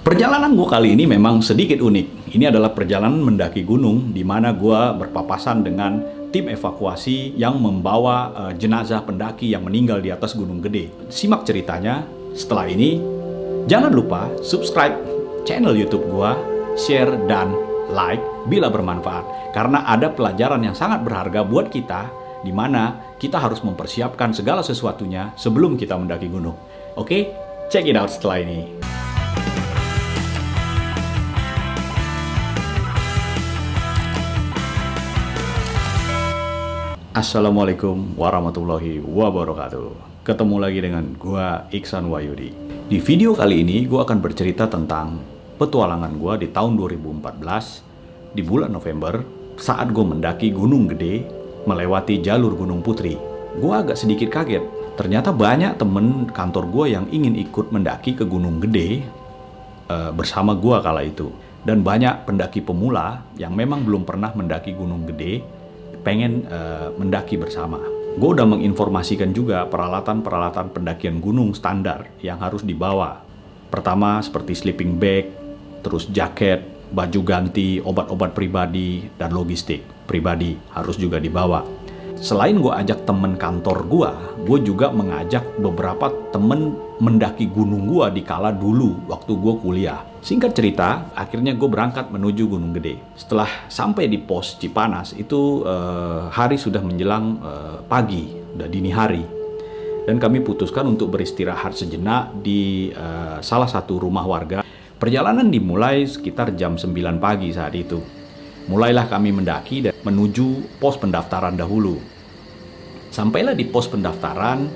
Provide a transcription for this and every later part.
Perjalanan gue kali ini memang sedikit unik. Ini adalah perjalanan mendaki gunung di mana gue berpapasan dengan tim evakuasi yang membawa jenazah pendaki yang meninggal di atas Gunung Gede. Simak ceritanya setelah ini. Jangan lupa subscribe channel YouTube gue, share dan like bila bermanfaat. Karena ada pelajaran yang sangat berharga buat kita, di mana kita harus mempersiapkan segala sesuatunya sebelum kita mendaki gunung. Oke, check it out setelah ini. Assalamualaikum warahmatullahi wabarakatuh. Ketemu lagi dengan gua Iksan Wahyudi. Di video kali ini gua akan bercerita tentang petualangan gua di tahun 2014 di bulan November saat gua mendaki Gunung Gede melewati jalur Gunung Putri. Gua agak sedikit kaget. Ternyata banyak temen kantor gua yang ingin ikut mendaki ke Gunung Gede bersama gua kala itu. Dan banyak pendaki pemula yang memang belum pernah mendaki Gunung Gede pengen mendaki bersama. Gue udah menginformasikan juga peralatan-peralatan pendakian gunung standar yang harus dibawa. Pertama seperti sleeping bag, terus jaket, baju ganti, obat-obat pribadi, dan logistik pribadi harus juga dibawa. Selain gue ajak temen kantor gue juga mengajak beberapa temen mendaki gunung gue di kala dulu waktu gue kuliah. Singkat cerita, akhirnya gue berangkat menuju Gunung Gede. Setelah sampai di pos Cipanas, itu hari sudah menjelang pagi, udah dini hari. Dan kami putuskan untuk beristirahat sejenak di salah satu rumah warga. Perjalanan dimulai sekitar jam 9 pagi saat itu. Mulailah kami mendaki dan menuju pos pendaftaran dahulu. Sampailah di pos pendaftaran,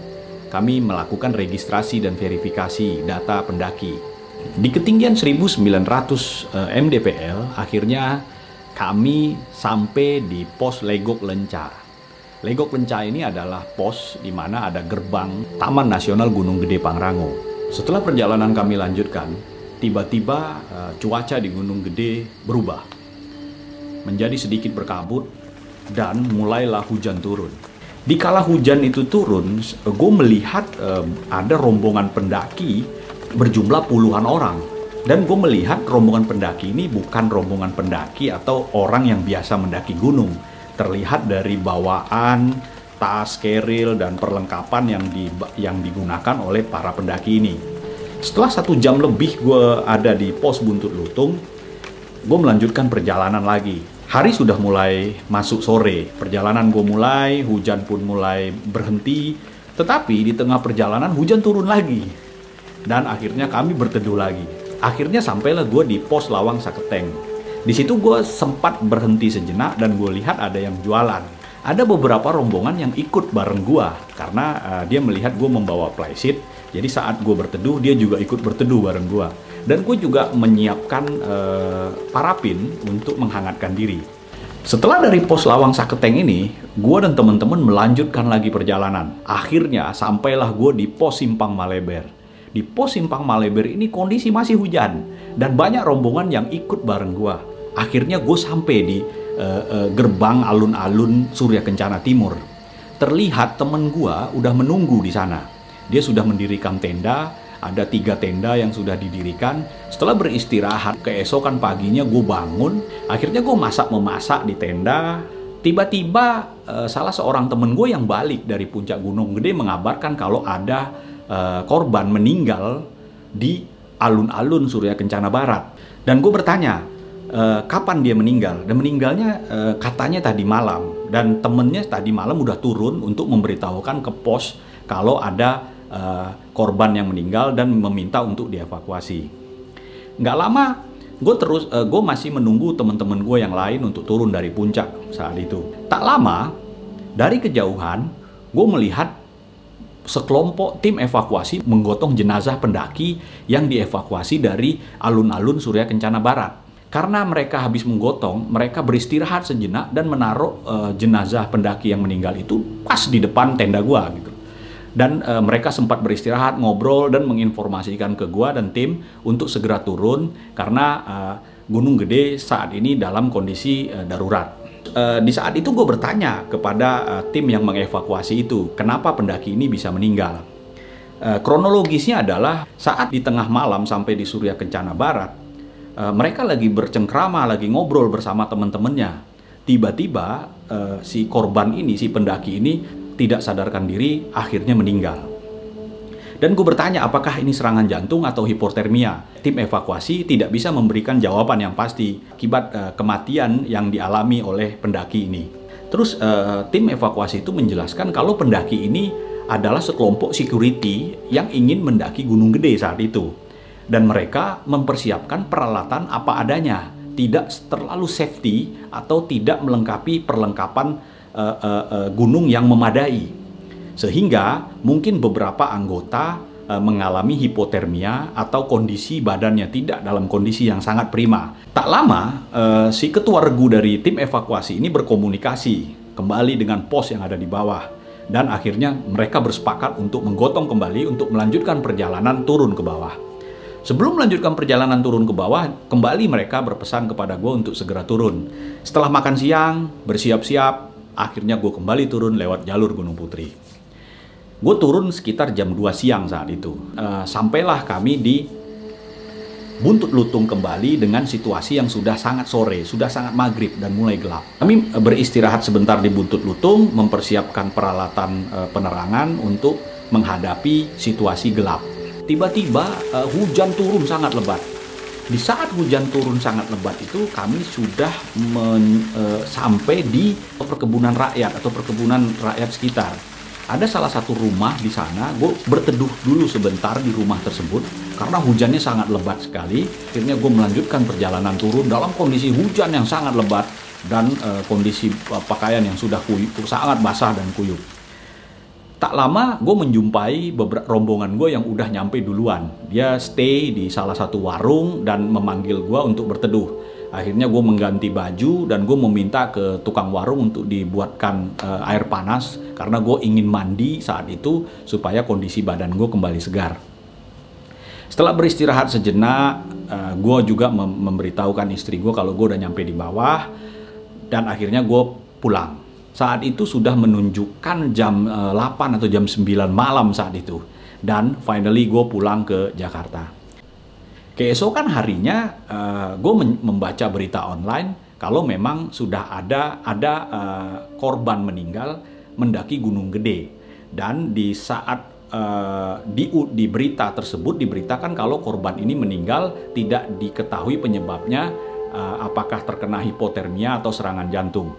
kami melakukan registrasi dan verifikasi data pendaki. Di ketinggian 1900 mdpl, akhirnya kami sampai di pos Legok Lenca. Legok Lenca ini adalah pos di mana ada gerbang Taman Nasional Gunung Gede Pangrango. Setelah perjalanan kami lanjutkan, tiba-tiba cuaca di Gunung Gede berubah menjadi sedikit berkabut dan mulailah hujan turun. Di kala hujan itu turun, gue melihat ada rombongan pendaki berjumlah puluhan orang. Dan gue melihat rombongan pendaki ini bukan rombongan pendaki atau orang yang biasa mendaki gunung. Terlihat dari bawaan, tas, keril, dan perlengkapan yang digunakan oleh para pendaki ini. Setelah 1 jam lebih gue ada di pos Buntut Lutung, gue melanjutkan perjalanan lagi. Hari sudah mulai masuk sore, perjalanan gue mulai, hujan pun mulai berhenti. Tetapi di tengah perjalanan hujan turun lagi. Dan akhirnya kami berteduh lagi. Akhirnya sampailah gue di pos Lawang Saketeng. Di situ gue sempat berhenti sejenak dan gue lihat ada yang jualan. Ada beberapa rombongan yang ikut bareng gue karena dia melihat gue membawa flysheet. Jadi saat gue berteduh, dia juga ikut berteduh bareng gue. Dan gue juga menyiapkan parafin untuk menghangatkan diri. Setelah dari pos Lawang Saketeng ini, gue dan teman-teman melanjutkan lagi perjalanan. Akhirnya sampailah gue di pos Simpang Maleber. Di pos Simpang Maleber ini kondisi masih hujan. Dan banyak rombongan yang ikut bareng gue. Akhirnya gue sampai di gerbang alun-alun Surya Kencana Timur. Terlihat temen gue udah menunggu di sana. Dia sudah mendirikan tenda. Ada 3 tenda yang sudah didirikan. Setelah beristirahat, keesokan paginya gue bangun. Akhirnya gue memasak di tenda. Tiba-tiba salah seorang temen gue yang balik dari puncak Gunung Gede mengabarkan kalau ada korban meninggal di alun-alun Surya Kencana Barat. Dan gue bertanya, kapan dia meninggal? Dan meninggalnya katanya tadi malam. Dan temennya tadi malam udah turun untuk memberitahukan ke pos kalau ada korban yang meninggal dan meminta untuk dievakuasi. Nggak lama, gue masih menunggu teman-teman gue yang lain untuk turun dari puncak saat itu. Tak lama, dari kejauhan, gue melihat sekelompok tim evakuasi menggotong jenazah pendaki yang dievakuasi dari alun-alun Surya Kencana Barat. Karena mereka habis menggotong, mereka beristirahat sejenak dan menaruh jenazah pendaki yang meninggal itu pas di depan tenda gue gitu. Dan mereka sempat beristirahat, ngobrol, dan menginformasikan ke gua dan tim untuk segera turun karena Gunung Gede saat ini dalam kondisi darurat. Di saat itu gue bertanya kepada tim yang mengevakuasi itu, kenapa pendaki ini bisa meninggal. Kronologisnya adalah saat di tengah malam sampai di Surya Kencana Barat, mereka lagi bercengkrama, lagi ngobrol bersama teman-temannya. Tiba-tiba si korban ini, si pendaki ini tidak sadarkan diri, akhirnya meninggal. Dan gue bertanya apakah ini serangan jantung atau hipotermia. Tim evakuasi tidak bisa memberikan jawaban yang pasti akibat kematian yang dialami oleh pendaki ini. Terus tim evakuasi itu menjelaskan kalau pendaki ini adalah sekelompok security yang ingin mendaki Gunung Gede saat itu. Dan mereka mempersiapkan peralatan apa adanya, tidak terlalu safety atau tidak melengkapi perlengkapan gunung yang memadai. Sehingga mungkin beberapa anggota mengalami hipotermia atau kondisi badannya tidak dalam kondisi yang sangat prima. Tak lama, si ketua regu dari tim evakuasi ini berkomunikasi kembali dengan pos yang ada di bawah. Dan akhirnya mereka bersepakat untuk menggotong kembali untuk melanjutkan perjalanan turun ke bawah. Sebelum melanjutkan perjalanan turun ke bawah, kembali mereka berpesan kepada gue untuk segera turun. Setelah makan siang, bersiap-siap, akhirnya gue kembali turun lewat jalur Gunung Putri. Gue turun sekitar jam 2 siang saat itu. Sampailah kami di Buntut Lutung kembali dengan situasi yang sudah sangat sore, sudah sangat maghrib dan mulai gelap. Kami beristirahat sebentar di Buntut Lutung, mempersiapkan peralatan penerangan untuk menghadapi situasi gelap. Tiba-tiba hujan turun sangat lebat. Di saat hujan turun sangat lebat itu, kami sudah sampai di perkebunan rakyat atau perkebunan rakyat sekitar. Ada salah satu rumah di sana, gue berteduh dulu sebentar di rumah tersebut karena hujannya sangat lebat sekali. Akhirnya gue melanjutkan perjalanan turun dalam kondisi hujan yang sangat lebat dan kondisi pakaian yang sudah sangat basah dan kuyup. Tak lama gue menjumpai beberapa rombongan gue yang udah nyampe duluan. Dia stay di salah satu warung dan memanggil gue untuk berteduh. Akhirnya gue mengganti baju dan gue meminta ke tukang warung untuk dibuatkan air panas karena gue ingin mandi saat itu supaya kondisi badan gue kembali segar. Setelah beristirahat sejenak, gue juga memberitahukan istri gue kalau gue udah nyampe di bawah dan akhirnya gue pulang. Saat itu sudah menunjukkan jam 8 atau jam 9 malam saat itu. Dan finally gue pulang ke Jakarta. Keesokan harinya gue membaca berita online kalau memang sudah ada korban meninggal mendaki Gunung Gede. Dan di saat di berita tersebut diberitakan kalau korban ini meninggal tidak diketahui penyebabnya, apakah terkena hipotermia atau serangan jantung.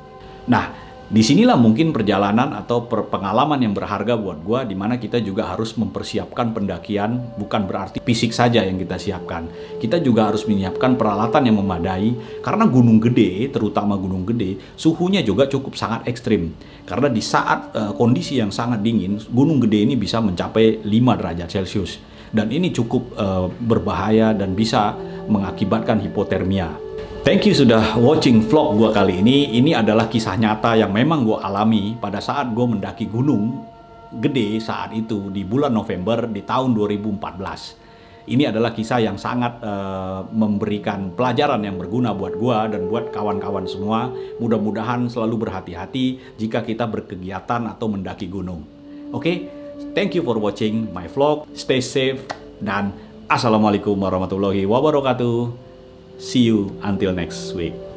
Nah, disinilah mungkin perjalanan atau pengalaman yang berharga buat gue, dimana kita juga harus mempersiapkan pendakian, bukan berarti fisik saja yang kita siapkan. Kita juga harus menyiapkan peralatan yang memadai, karena Gunung Gede, terutama Gunung Gede, suhunya juga cukup sangat ekstrim. Karena di saat kondisi yang sangat dingin, Gunung Gede ini bisa mencapai 5 derajat Celcius. Dan ini cukup berbahaya dan bisa mengakibatkan hipotermia. Thank you sudah watching vlog gue kali ini. Ini adalah kisah nyata yang memang gue alami pada saat gue mendaki Gunung Gede saat itu di bulan November di tahun 2014. Ini adalah kisah yang sangat memberikan pelajaran yang berguna buat gue dan buat kawan-kawan semua. Mudah-mudahan selalu berhati-hati jika kita berkegiatan atau mendaki gunung. Oke, thank you for watching my vlog. Stay safe dan assalamualaikum warahmatullahi wabarakatuh. See you until next week.